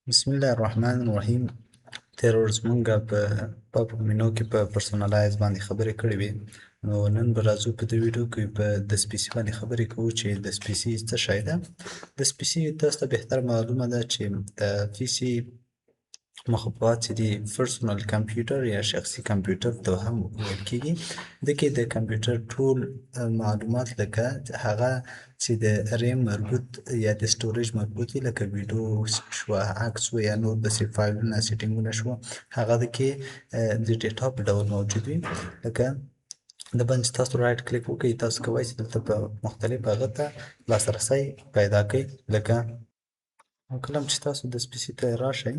بسم الله الرحمن الرحیم. تېره ورځ مونږه په منو کې په پرسونالایز باندې خبرې کړې وې. نو نن به راځو په دې ویډیو کې په دسپیسي باندې خبرې کوو چې دسپیسي څه شی ده. دسپیسي تاسو ته بهتر معلومه ده چې د پیسي مخبوات چې دي پرسونل کمپیوټر یا شخصي کمپیوټر ته هم ویل کېږي. دې کې د کمپیوټر ټول معلومات لکه هغه چې د ریم مربوط یا د سټوریج مربوط وي لکه ویډیو شوه، عکس و یا نور داسې فایلونه سیټینګونه شوه، هغه دکې د ډیټا په ډول موجود وي. لکه د باندې چې تاسو رایټ کلیک وکړئ تاسو کولی شئ دلته په مختلف هغه ته لاسرسی پیدا کړئ. لکه کله چې تاسو دسپیسي ته راشئ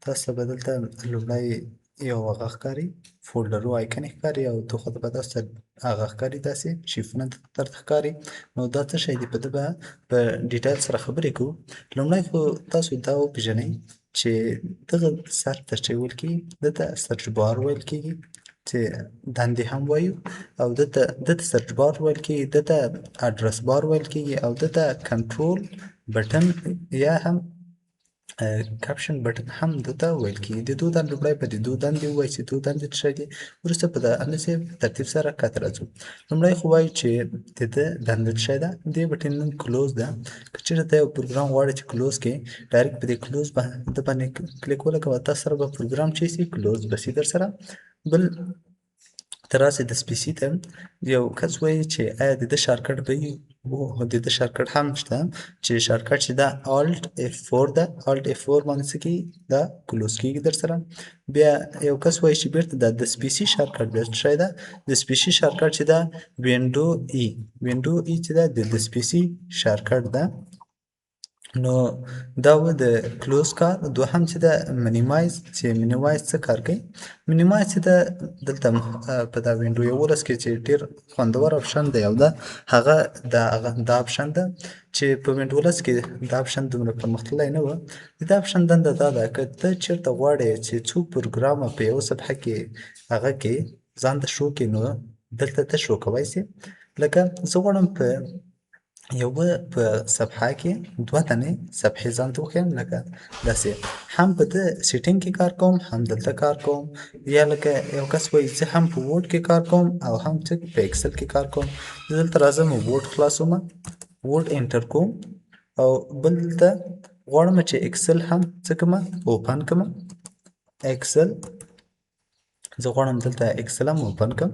تاسو ته به دلته لومړی یو هغه ښکاري فولډرو آیکن ښکاري او دغه ته به تاسو ته هغه ښکاري داسې شیفونه درته ښکاري. نو دا څه شی دی؟ په ده به په ډیټیل سره خبرې کوو. لومړی خو تاسو دا وپېژنئ چې دغه سرچ ته چې ویل کېږي ده ته سرچ بار ویل کېږي چې دندې هم وایو، او ده ته سرچ بار ویل کېږي، ده ته اډرس بار ویل کېږي، او ده ته کنټرول بټن یا هم کپشن بټن هم دته ویل کېږي. د دو دندو لومړی به د دو دندې ووایي چې دو دندې څه شی دي، وروسته په همداسې ترتیب سره کاته راځو. لومړی خو وایو چې د ده دنده څه شی ده، دې بټن نوم کلوز ده. که چېرته ته یو پروګرام غواړې چې کلوز کړې ډایرکټ په دې کلوز ده باندې کلیک ولګوه، تا سره به پروګرام چې سي کلوز به سي در سره. بل ته راسې دسپیسي ته یو کس وایي چې آیا د ده شارټکټ به وي؟ هو د ده شارټکټ هم شته چې شارټکټ چې ده الټ F4 ده، الټ F4 باندې څه کېږي دا کلوز کېږي در سره. بیا یو کس وایي چې بیرته دا دسپیسي شارټکټ بیا څه شی ده؟ دسپیسي شارټکټ چې ده وینډو ای، وینډو ای چې ده د دسپیسي شارټکټ ده. نو دا و د کلوز کار. دوهم چې ده منیمایز، چې منیمایز څه کار کوي؟ منیمایز چې ده دلته په دا وینډو 11 کې چې ډېر خوندور اپشن دی او ده هغه دا اپشن ده چې په وینډو 11 کې دا اپشن دومره پرمختللی نه و. د دا اپشن دنده دا ده که ته چېرته غواړې چې څو پروګرامه په یوه صفحه کې هغه کې ځان ته شو کړي نو دلته ته شو کولی سې. لکه زه غواړم په یوه په صفحه کې دوه تنې صفحې ځان ته وښیم، لکه داسې هم په ده سیټینګ کې کار کوم هم دلته کار کوم. یا لکه یو کس وایي زه هم په وورډ کې کار کوم او هم څه په اکسل کې کار کوم. زه دلته راځم وورډ خلاصومه، وورډ انټر کوم او بل دلته غواړم چې اکسل هم څه کړمه اوپن کړمه. اکسل زه غواړم دلته اکسل هم اوپن کړم.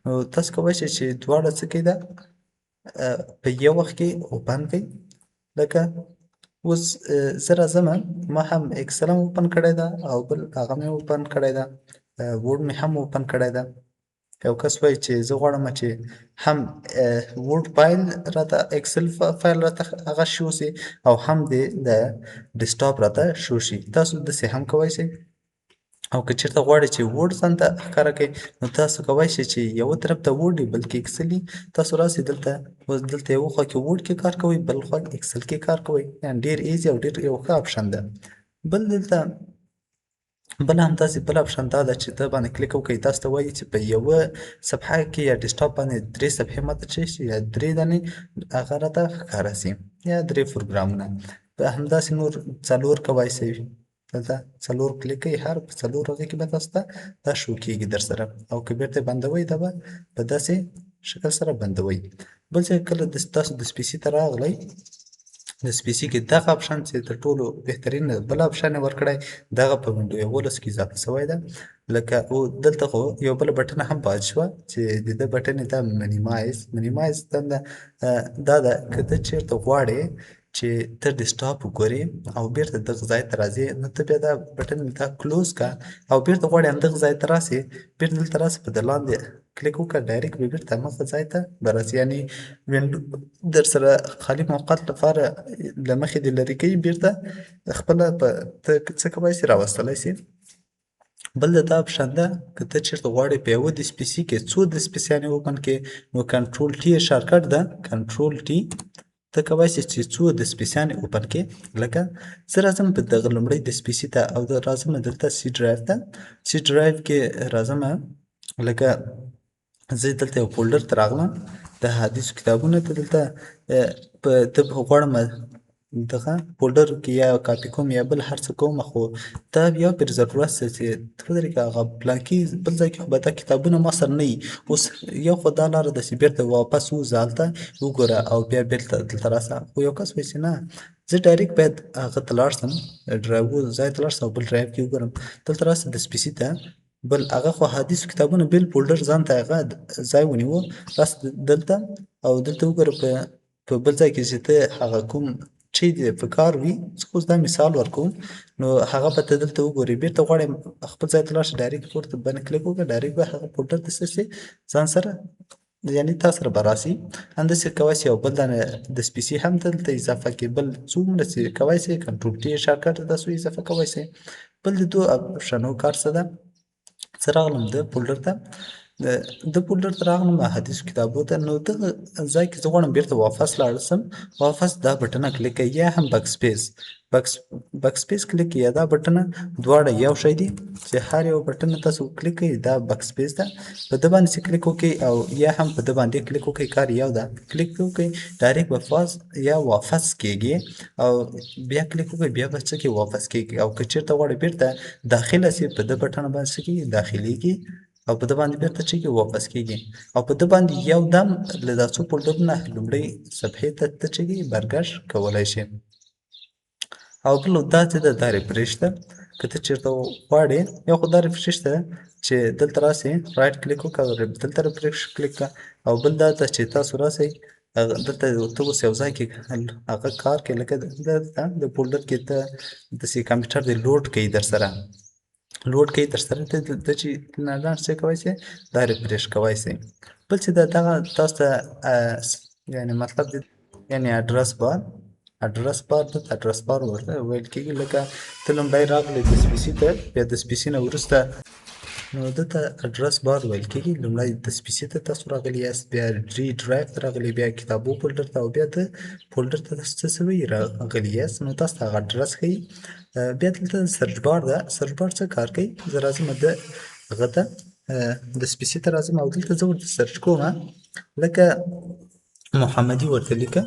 نو تاسو کولی شئ چې دواړه څه کړئ ده په یو وخت کې اوپن کړئ. لکه اوس زه راځمه ما هم اکسل هم اوپن کړی ده او بل هغه مې اوپن کړی ده، وورډ مې هم اوپن کړی ده. یو کس وایي چې زه غواړم چې هم وورډ فایل راته اکسل فایل راته هغه شو سي او هم د ډیسکټاپ راته شو شي. تاسو داسې هم کولی شئ. او که چېرته غواړئ چې وورډ ځان ته ښکاره کړئ نو تاسو کولی شئ چې یوه طرف ته وورډ وي بل کې اکسل وي. تاسو راسئ دلته اوس دلته یوه خوا کې وورډ کې کار کوئ بل خوا اکسل کې کار کوئ، یعنې ډېر ایزي او ډېر یو ښه اپشن ده. بل دلته بل همداسې بل اپشن دا ده چې ته باندې کلیک وکړئ تاسو ته وایي چې په یوه صفحه کې یا ډیسکټاپ باندې 3 صفحې ماته څه شي یا 3 دانې هغه راته ښکاره سي یا 3 پروګرامونه. په همداسې نور 4 کولی شئ. دلته 4 کلیک کوئ هر په 4 هغې کې به تاسو ته دا شو کېږي در سره، او که بیرته یې بندوئ دا به په داسې شکل سره بندوئ. بل ځای کله تاسو دسپیسي ته راغلی دسپیسي کې دغه اپشن چې تر ټولو بهترین بل اپشن یې ورکړی دغه په وینډو 11 کې اضافه سوی ده. لکه او دلته خو یو بله بټنه هم پاتې شوه چې د ده بټن یې ده منیمایز دنده دا ده که ته چېرته غواړې چې ته ډیسکټاپ وګورې او بیرته دغه ځای ته راځې نو ته بیا دا بټن دا کلوز کړه او بیرته غواړې همدغه ځای ته راسې بیرته دلته راسې په د لاندې کلیک وکړه ډایرکټ به بیرته همغه ځای ته به راسې، یعنې وینډو در سره خالي موقت لپاره له مخې دې لرې کوي بیرته خپله په ته څه کولی سې راوستلی سې. بل د دا اپشن ده که ته چېرته غواړې په یوه دسپیسي کې څو دسپیسیانې اوپن کړې نو کنټرول ټي یې شارټکټ ده، کنټرول ټي ته کولی شې چې څو دسپیسیانې اوپن کړې. لکه زه راځم په دغه لومړۍ دسپیسي ته او راځم دلته سی ډرایو ته، سی ډرایو کې راځم لکه زه دلته یو فولډر ته راغلم د حدیثو کتابونو ته دلته په غواړم دغه فولډر کې یا کاپي کوم یا بل هر څه کوم خو دا بیا پر ضرورت څه چې ته ودرېږه هغه پلانکي بل ځای کې خو به دا کتابونه ما سره نه وي اوس یو خو دا لاره ده چې بېرته واپس ووځه هلته وګوره او بیا بېرته دلته راسه خو یو کس وایي چې نه زه ډایرکټ باید هغه ته لاړ شم ډرایو ځای ته لاړ شم او بل ډرایو کې وګورم دلته راسه د سپیسي ته بل هغه خو حدیثو کتابونه بېل فولډر ځان ته هغه ځای ونیوه راسه دلته او دلته وګوره په بل ځای کې چې ته هغه کوم چې دې په کار وي زه اوس دا مثال ورکوم نو هغه به ته دلته وګورې بېرته غواړې خپل ځای ته لاړ شې ډایرکټ پورته باندې کلیک وکړه ډایرکټ به هغه فولډر ته څه شي ځان سره یعنې تا سره به راسي همداسې کولی شي او بل دانه د سپیسي هم دلته اضافه کړي بل څومره چې کولی شي کنټرول ټي شارټکټ تاسو اضافه کولی شئ بل د دوو اپشنو کار څه ده زه راغلم د فولډر ته د فولډر ته راغلم احادیثو کتابو ته نو دغه ځای کې زه غواړم بېرته واپس لاړ شم واپس دا بټنه کلیک کړئ یا هم بک سپیس بک سپیس کلیک کړئ یا دا بټنه دواړه یو شی دي چې هر یو بټنه تاسو کلیک کړئ دا بک سپیس ده په ده باندې چې کلیک وکړئ او یا هم په ده باندې کلیک وکړئ کار یو ده کلیک وکړئ ډایرکټ به فاز یا واپس کېږي او بیا کلیک وکړئ بیا به څه کې واپس کېږي او که چېرته غواړئ بېرته داخله سي په ده بټنه باندې څه کېږي داخلېږي او په ده باندې بېرته چې کې واپس کېږي او په ده باندې یو دم له دا څو فولډرونه لومړۍ صفحې ته ته چې برګشت کولی شي او بل دا چې ده دا ریفرش ده که ته چېرته غواړې یو خو دا ریفرش ده چې دلته راسې رایټ کلیک وکړه دلته ریفرش کلیک کړه او بل دا ده چې تاسو راسئ دلته ته اوس یو ځای کې هغه کار کوي لکه دلته د فولډر کې ته داسې کمپیوټر دې لوډ کوي در سره لوډ کوي تر سره ته دلته چې لاړ څه کولی شئ دا ریفرش کولی شئ بل چې دغه تاسو ته یعنې مطلب د یعنې اډرس بار دلته اډرس بار ورته ویل کېږي لکه ته لومړی راغلی د سپیسي ته بیا د سپیسي نه وروسته نو دلته اډرس بار ویل کېږي لومړی د سپیسي ته تاسو راغلي یاست بیا ډرایو ته راغلي بیا کتابو فولډر ته او بیا د فولډر ته څه شوي راغلي یاست نو تاسو ته هغه اډرس ښیي بیا دلته سرچ بار ده سرچ بار څه کار کوي زه راځم د هغه ته د سپیسي ته راځم او دلته زه ورته سرچ کوم لکه محمدي ورته لیکه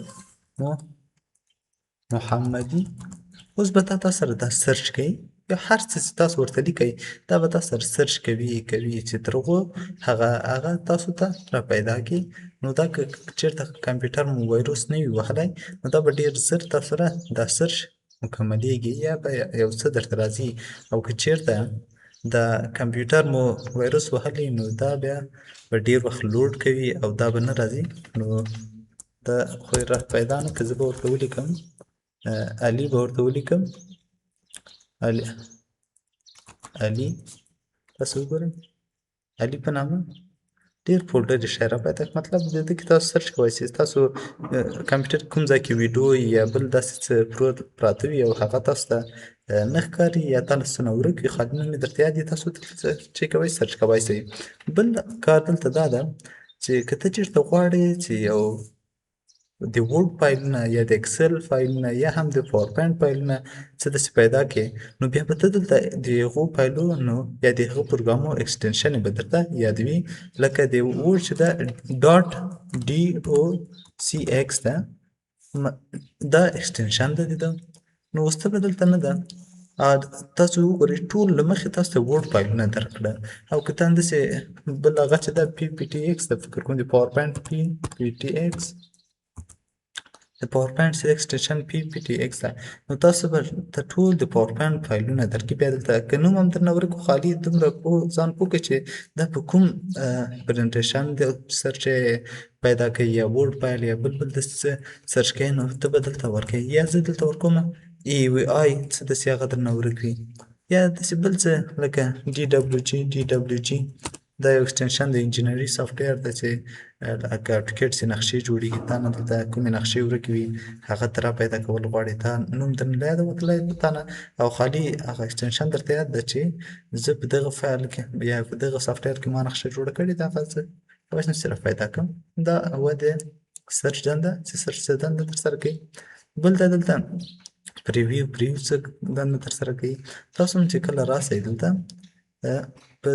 محمدي اوس به تا سره دا سرچ کوي یا هر څه چې تاسو ورته لیکئ دا به تا سره سرچ کوي چې تر هغو هغه تاسو ته را پیدا کړي نو دا که چېرته کمپیوټر مو وایروس نه وي وهلی نو دا به ډېر ژر تاسو سره دا سرچ مکملېږي یا به یو څه درته راځي او که چېرته د کمپیوټر مو وایروس وهلی نو دا بیا به ډېر وخت لوډ کوي او دا به نه راځي نو دا خو یې را پیدا نه که زه به ورته ولیکم علي به ورته ولیکم علي تاسو وګورئ علي په نامه ډېر فولډر یې ښایي راپیدا مطلب د ده کې تاسو سرچ کولی شئ ستاسو کمپیوټر کوم ځای کې ویډیو یا بل داسې څه پراته وي او هغه تاسو ته نه ښکاري یا تاسو نه ورک وي خالي نوم یې درته یاد وي تاسو چې کوئ سرچ کولی شئ بل کار دلته دا ده چې که ته چېرته غواړې چې یو د ورډ فایلونه یا د اکسل فایلونه یا هم د پاورپوینټ فایلونه څه داسې پیدا کړې نو بیا به ته دلته د هغو فایلونو یا د هغو پروګرامو اکسټنشن یې به درته یادوي لکه د ورډ چې ده ډاټ ډي او سی ایکس ده دا اکسټنشن ده د ده نو اوس ته به دلته نه ده تاسو وګورئ ټول له مخې تاسو ته ورډ فایلونه درکړه او که ته همداسې بل هغه چې ده پی پی ټي ایکس ده فکر کوم د پاورپوینټ پی پی ټي ایکس د پاورپوینټ اکسټنشن پی پی ټي ایکس ده نو تاسو به ته ټول د پاورپوینټ فایلونه درکړي بیا دلته که نوم هم درنه ورک خو خالي دومره ځان پوه کړئ چې دا په کوم پرزنټیشن د سرچ پیدا کوي یا ورډ فایل یا بل داسې څه سرچ کوي نو ته به دلته ورکوي یا زه دلته ورکوم ای وی آی څه داسې هغه درنه ورک وي یا داسې بل څه لکه ډي ډبلیو جي دا یو اکسټنشن د انجینري سافټویر ده چې لکه ټکټ چې نقشې جوړېږي تا نه دلته کومې نقشې ورکې وي هغه ته را پیدا کول غواړې تا نوم درنه له یاده وتلی تا نه او خالي هغه اکسټنشن درته یاد ده چې زه په دغه فایل کې یا په دغه سافټویر کې ما نقشه جوړه کړې ده هغه زه کولی شم چې را پیدا کړم دا هو د سرچ دنده چې سرچ څه دنده ترسره کوي بل دا دلته پریویو څه دنده ترسره کوي تاسو هم چې کله راسئ دلته په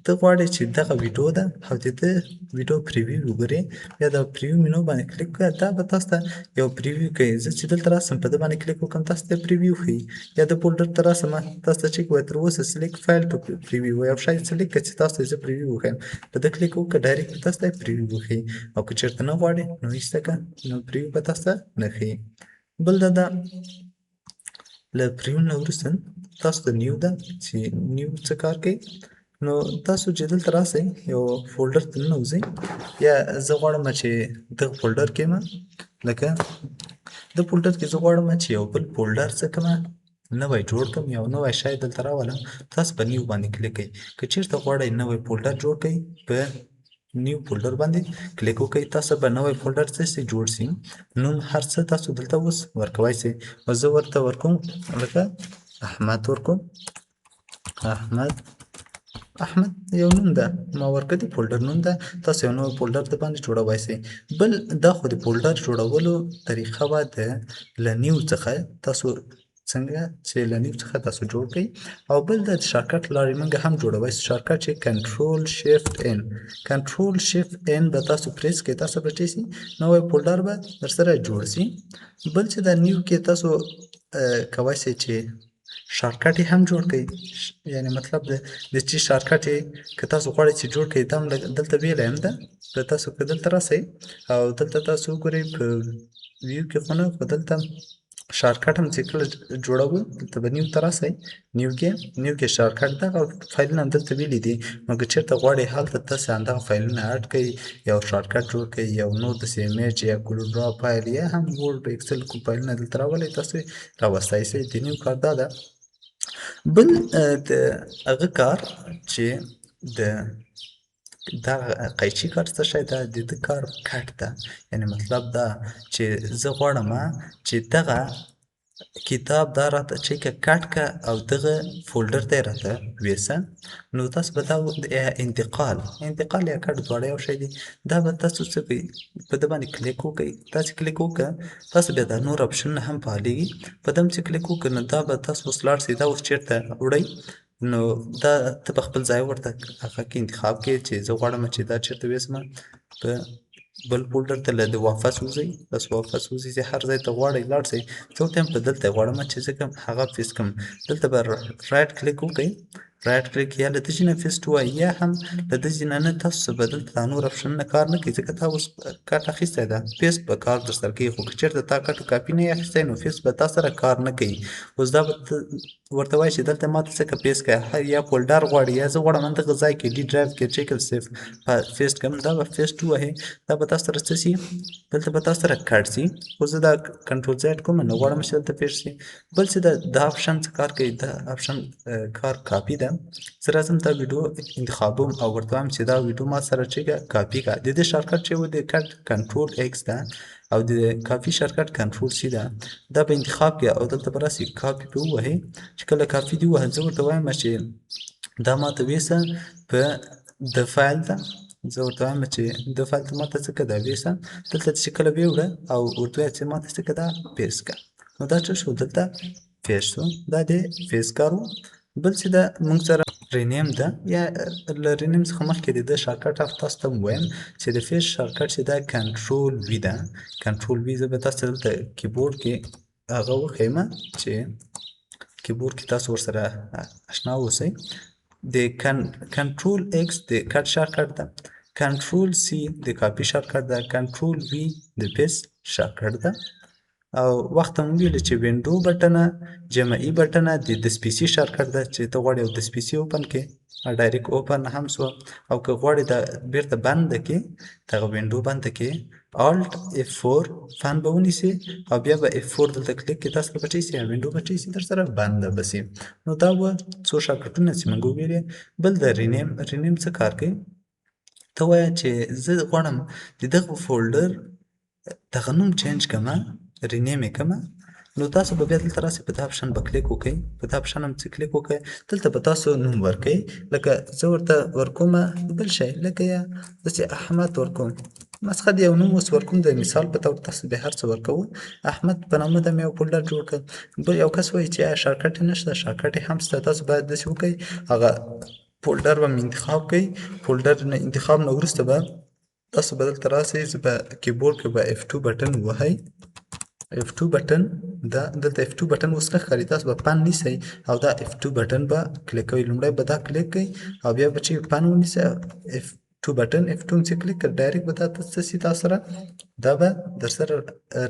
ته غواړې چې دغه ویډیو ده او د ده ویډیو پریویو وګورې بیا د پریویو مینو باندې کلیک کړه دا به تاسو ته یو پریویو کوي زه چې دلته راسم په ده باندې کلیک وکړم تاسو ته پریویو ښیي یا د فولډر ته راسم تاسو ته چیک وایي تر اوسه سلیکټ فایل ټو پریویو وایي او شاید سلیکټ کړه چې تاسو ته زه پریویو وښیم په ده کلیک وکړه ډایرکټ به تاسو ته پریویو وښیي او که چېرته نه غواړې نو ایسته کړه نو پریویو به تاسو ته نه ښیي بل دا ده له پریویو نه وروسته تاسو ته نیو ده چې نیو څه کار کوي نو تاسو چې دلته راسئ یو فولډر ته ننوځئ یا زه غواړم چې دغه فولډر کې یم لکه د فولډر کې زه غواړم چې یو بل فولډر څه کړمه نوی جوړ کړم یو نوی شی دلته راولم تاسو په نیو باندې کلیک کوئ که چېرته غواړئ نوی فولډر جوړ کړئ په نیو فولډر باندې کلیک وکړئ تاسو به نوی فولډر څه شي جوړ شي نوم هر څه تاسو دلته اوس ورکوی شئ زه ورته ورکوم لکه احمد ورکوم احمد یو نوم ده ما ورکړی د فولډر نوم ده تاسو یو نوی فولډر د باندې جوړوی شئ بل دا خو د فولډر جوړولو طریقه به د له نیو څخه تاسو څنګه چې له نیو څخه تاسو جوړ کړئ او بل د شارټکټ لارې موږ هم جوړوی شو شارټکټ چې کنټرول شیفټ ان به تاسو پریس کړئ تاسو به څه شي نوی فولډر به درسره جوړ شي بل چې د نیو کې تاسو کوی شئ چې شارټکټ یې هم جوړ کړئ یعنی مطلب د چې شارټکټ یې که تاسو غواړئ چې جوړ کړئ دا هم دلته بیله هم ده که تاسو که دلته راسئ او دلته تاسو وګورئ په ویو کې خو نه خو دلته شارټکټ هم چې کله جوړوو دلته به نیو ته راسئ نیو کې شارټکټ دغه فایلونه هم دلته ویلي دي نو که چېرته غواړئ هلته تاسې همدغه فایلونه اډ کړئ یو شارټکټ جوړ کړئ یو نور داسې ایمیج یا کلوډرا فایل یا هم ورډ اکسل کوم فایلونه دلته راولئ تاسو راوستی شئ د نیو کار دا ده بل د هغه کار چې د دغه قیچي کار څه شی ده د ده کار کټ ده یعنی مطلب دا چې زه غواړم چې دغه کتاب دا راته چې کټ که او دغه فولډر ته یې راته ویسه نو تاسو به دا انتقال یا کټ دواړه یو شی دي دا به تاسو څه کوئ په ده باندې کلیک وکړئ تاسې کلیک وکړه تاسو بیا دا نور اپشنونه هم فعالېږي په ده هم چې کلیک وکړه نو دا به تاسو اوس لاړ شئ دا اوس چېرته وړئ نو دا ته په خپل ځای ورته هغه کې انتخاب کې چې زه غواړم چې دا چېرته ویسمه په بل فولډر ته له واپس وځئ بس واپس وځئ چې هر ځای ته غواړئ لاړ شئ زه ورته هم په دلته غواړم چې زه کوم هغه پیسټ کړم دلته به رایټ کلیک وکړئ رایټ کلیک یا له دې نه پیسټ ووایي یا هم له دې نه تاسو به دلته دا نور اپشنونه کار نه کوي ځکه تا اوس کټ اخیستی ده پیسټ به کار درسره کوي خو که چېرته تا کټ کاپي نه یې اخیستی نو پیسټ به تا سره کار نه کوي اوس دا به ورته وایي چې دلته ماته څه که پیسټ کړه یا فولډر غواړي یا زه غواړم همدغه ځای کې ډي ډرایو کې چیکل سیف پیسټ کړم دا به پیسټ ووهئ دا به تاسو سره څه شي دلته به تاسو سره کټ شي خو زه دا کنټرول زیډ کوم نه غواړم چې دلته پیسټ شي بل چې دا اپشن څه کار کوي دا اپشن کار کاپي ده زه راځم دا ویډیو انتخابوم او ورته وایم چې دا ویډیو ما سره چې کاپي کړه د دې شارټکټ چې و د کټ کنټرول ایکس ده او د کاپي شارټکټ کنټرول سی ده دا به انتخاب کړئ او دلته به راسئ کاپي په ووهئ چې کله کاپي دې ووهه زه ورته وایم چې دا ماته ویسه په د فایل ته زه ورته وایم چې د فایل ته ماته څه کړه دا ویسه دلته چې کله ویې وړه او ورته وایه چې ماته څه کړه دا پیسټ کړه نو دا څه شو دلته پیسټ شو دا د پیسټ کار و بل چې دا موږ سره رینیم ده یا له رینیم څخه مخکې د ده شارټکټ تاسو ته ووایم چې د فیس شارټکټ چې دا کنټرول وي ده کنټرول وي زه به تاسو ته دلته کیبورډ کې هغه وښیم چې کیبورډ کې تاسو ورسره اشنا اوسئ د کنټرول ایکس د کټ شارټکټ ده کنټرول سی د کاپي شارټکټ ده کنټرول وي د پیسټ شارټکټ ده او وخت هم ویل چې وینډو بټنه جمعي بټنه د دسپیسي شارټکټ ده چې ته غواړې یو دسپیسي اوپن کې ډایرکټ اوپن هم سو او که غواړې دا بیرته بنده کې دغه وینډو بنده کې الټ F4 فن به ونیسي او بیا به F4 دلته کلیک کې تاسو به چی سي وینډو به چی سي در سره بنده بسي نو دا و څو شارټکټونه چې موږ ویلې بل د رینیم څه کار کوي ته وایه چې زه غواړم د دغه فولډر دغه نوم چینج کړمه رینیم یې کړمه نو تاسو به بیا دلته راسئ په دا اپشن به کلیک وکړئ په دا اپشن هم چې کلیک وکړئ دلته به تاسو نوم ورکړئ لکه زه ورته ورکومه بل شی لکه یا داسې احمد ورکوم مسخه د یو نوم اوس ورکوم د مثال په طور تاسو بیا هر څه ورکوو. احمد په نامه د مې یو فولډر جوړ کړ. بل یو کس وایي چې آیا شارټکټ یې نشته؟ شارټکټ یې هم شته. تاسو باید داسې وکئ هغه فولډر به مې انتخاب کئ. فولډر نه انتخاب نه وروسته به تاسو به دلته راسئ. زه به کیبورډ کې به F2 بټن ووهئ. F2 بټن دا دلته F2 بټن اوس نه ښکاري. تاسو به پن نیسئ او دا F2 بټن به کلیک کوئ. لومړی به دا کلیک کئ او بیا به چې پن ونیسئ F2 بټن F2 مې چې کلیک کړ ډایرکټ به دا څه سي تاسو سره دا به درسره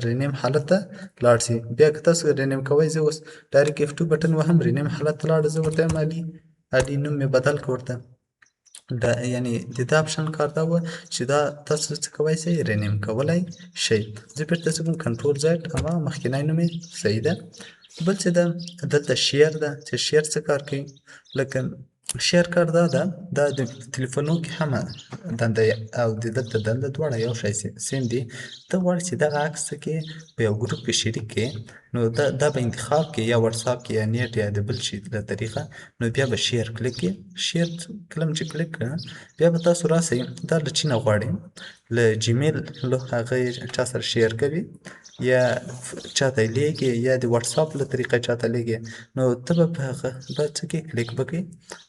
رینیم حالت ته لاړ سي. بیا که تاسو رینیم کوئ زه اوس ډایرکټ F2 بټن وهم رینیم حالت ته لاړه. زه ورته وایم علي نوم مې بدل کړ ورته. دا یعنی د دا اپشن کار دا وه چې دا تاسو څه کولی شئ رینیم کولی شئ. زه بیرته څه کوم کنټرول زیډ هماغه مخکینی نوم یې صحیح ده. بل څه ده دلته شیر ده چې شیر څه کار کوي. لکه شیر کار دا ده دا د تلیفونو کې هم دنده او د دلته دنده دواړه یو شی سیم دي. ته غواړې چې دغه عکس څه کې په یو ګروپ کې شریک کړې نو دا به انتخاب کې یا واتساپ کې یا نیټ یا د بل شي له طریقه نو بیا به شیر کلیک کړې. شیر کله چې کلیک کړه بیا به تاسو راسئ دا له چی نه غواړئ له جیمیل له هغه یې چا سره شیر کوي یا چاته یې لیږي یا د واتساپ له طریقې چاته لیږي نو ته به په هغه به څه کې کلیک به کوې.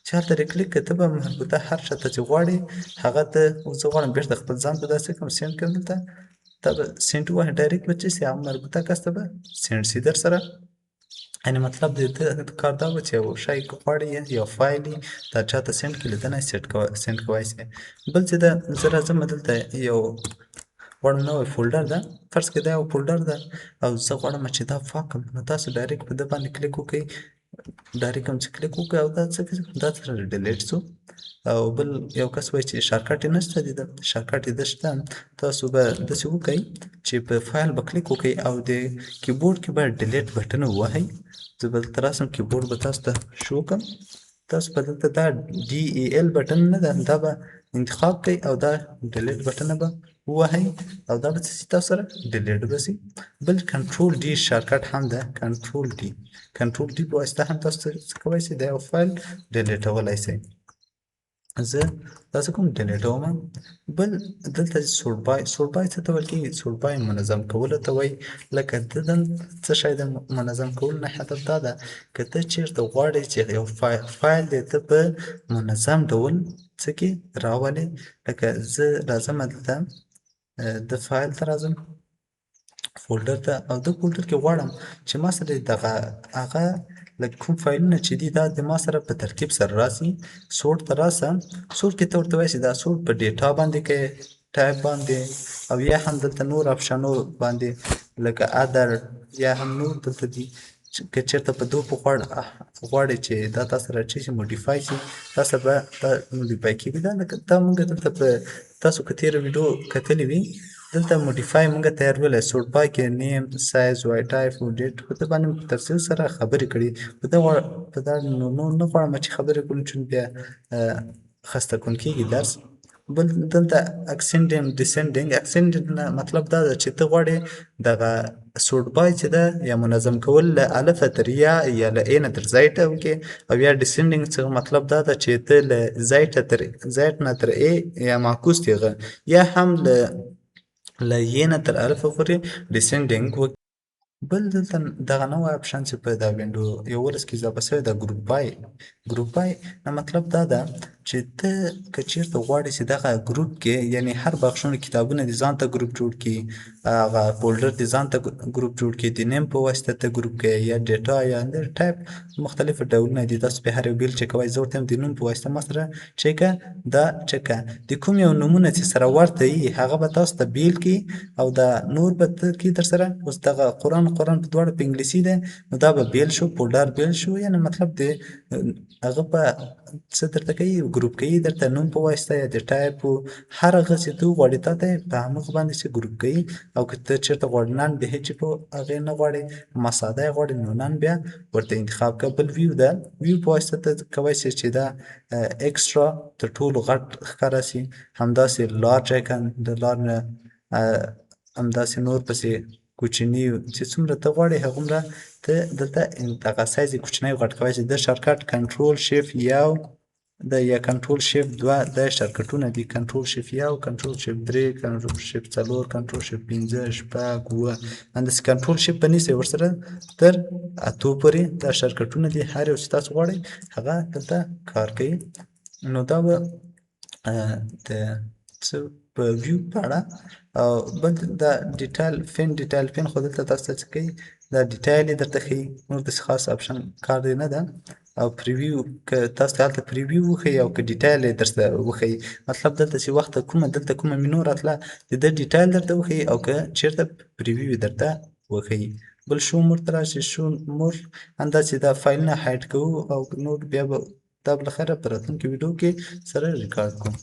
چې هلته دې کلیک کړې ته به مربوطه هر چاته چې غواړې هغه ته زه غواړم بېرته خپل ځان ته داسې کوم سینډ کړم دلته ته به سینډ ووهې ډایرکټ به څه سي هغه مربوطه کس ته به سینډ سي در سره. یعنې مطلب د ده کار دا و چې یو شی که غواړې یو فایل یې دا چاته سینډ کړي له ده نه سینډ کولی سې. بل چې ده زه راځم دلته یو غواړم نوی فولډر ده فرض کړئ دا یو فولډر ده او زه غواړم چې دا پاک کړم نو تاسو ډایرکټ په ده باندې کلیک وکړئ. ډایرکټ هم چې کلیک وکړئ او دا څه دا سره ډیلیټ سو. او بل یو کس وایي چې شارټکټ یې نشته د ده شارټکټ یې ده شته. تاسو به داسې وکئ چې په فایل به کلیک وکئ او د کیبورډ کې به ډیلیټ بټن ووهئ. زه به دلته راسم کیبورډ به تاسو ته شو کړم. تاسو به دلته دا DEL بټن نه ده دا به انتخاب کئ او دا ډیلیټ بټن به ووهئ او دا به څه سي تاسو سره ډیلیټ به سي. بل کنټرول ډي شارټکټ هم ده. کنټرول ډي په واسطه هم تاسو څه کولی سئ دا یو فایل ډیلیټولی سئ. زه داسې کوم ډیلیټوم. بل دلته سورټ بای څه ته ویل کېږي؟ سورټ بای منظم کولو ته وایي. لکه د څه شی د منظم کولو نه هدف دا ده که ته چېرته غواړې چې یو فایل دې ته په منظم ډول څه کې راولې. لکه زه راځم دلته د فایل ته راځم فولډر ته او د فولډر کې غواړم چې ما سره دغه هغه لکه کوم فایلونه چې دي دا د ما سره په ترتیب سره راسي. سورټ ته راسه سورټ کې ته ورته وایې چې دا سورټ په ډیټا باندې کې ټایپ باندې او یا هم دلته نور آپشنو باندې لکه ادر یا هم نور دلته دي که چېرته په دو په غواړې چې دا تا سره څه شي موډیفای شي تاسو به دا موډیفای کېږي. دا لکه دا مونږ دلته په تاسو که تېره ویډیو کتلې وي دلته موډیفای مونږ تیارولی سورټ بای کې نیم سایز وای ټایپ او ډیټ په ده باندې په تفصیل سره خبرې کړي. په دا نور نه غواړم چې خبرې کړم چون بیا خسته کن کېږي درس. بل دلته اکسنډینګ ډسنډینګ اکسنډینګ نه مطلب دا ده چې ته غواړې دغه سورټ بای چې ده یا منظم کول له الفه تر یا له ا نه تر زیډ وکړې او یا ډسنډینګ څخه مطلب دا ده چې ته له زیډ نه تر ا یا معکوس تیغه یا هم له ی نه تر الفه پورې ډسنډینګ وکړې. بل دلته دغه نوی اپشن چې په دا وینډو 11 کې اضافه شوی ده ګروپ بای نه مطلب دا ده چې ته که چېرته غواړې چې دغه ګروپ کې یعنې هر بخشونه کتابونه دې ځان ته ګروپ جوړ کړي هغه فولډر دې ځان ته ګروپ جوړ کړي د نیم په واسطه ته ګروپ کړي یا ډیټا یا ټایپ مختلف ډولونه دي. تاسو په هر یو بیل چک کوئ. زه ورته وایم د نوم په واسطه ما سره چیکه دا چکه د کوم یو نومونه چې سره ورته وي هغه به تاسو ته بیل کړي او دا نور به ته کړي در سره. اوس دغه قرآن په دواړه په انګلیسي ده نو دا به بیل شو فولډر بیل شو یعنې مطلب د هغه په څه درته کوي ګروپ کوي درته نوم په واسطه یا د ټایپ هر هغه چې ته وغواړې تا ته په همغه باندې چې ګروپ کوي. او که ته چېرته غواړې نن به هیڅ په هغې نه غواړې مساده یې غواړې نو نن بیا ورته انتخاب کړه. بل ویو ده ویو په واسطه ته کولی شې چې دا اکسټرا تر ټولو غټ ښکاره سي. همداسې لارج ایکن د لارج نه همداسې نور پسې کوچني چې څومره ته غواړې هغومره ته دلته دغه سایز یې کوچنی او غټ کولی شې. د شارټکټ کنټرول شیفټ یو دا یا کنټرول شیف 2 دا شارټکټونه دي. کنټرول شیف 1 کنټرول شیف 3 کنټرول شیف 4 کنټرول شیف 5 شپږ 7 همداسې کنټرول شیف په نیسئ ورسره تر 8 پورې دا شارټکټونه دي. هر یو چې تاسو غواړئ هغه دلته کار کوي. نو دا به د څه په ویو په اړه او بل دا ډیټایل پین خو دلته تاسو ته څه کوي دا ډیټایل یې درته ښیي. نور داسې خاص آپشن کار دی نه ده. او پریویو که تاسو ته هلته پریویو وښیي او که ډیټایل یې درته وښیي مطلب دلته چې وخته دلته کومه مینو راتله د ده ډیټایل درته وښیي او که چېرته پریویو یې درته وښیي. بل شو مور ته راشئ. شو مور همداسې دا فایلونه هایډ کوو او نور بیا به دا بالاخره په راتلونکي ویډیو کې سره ریکارډ کوو.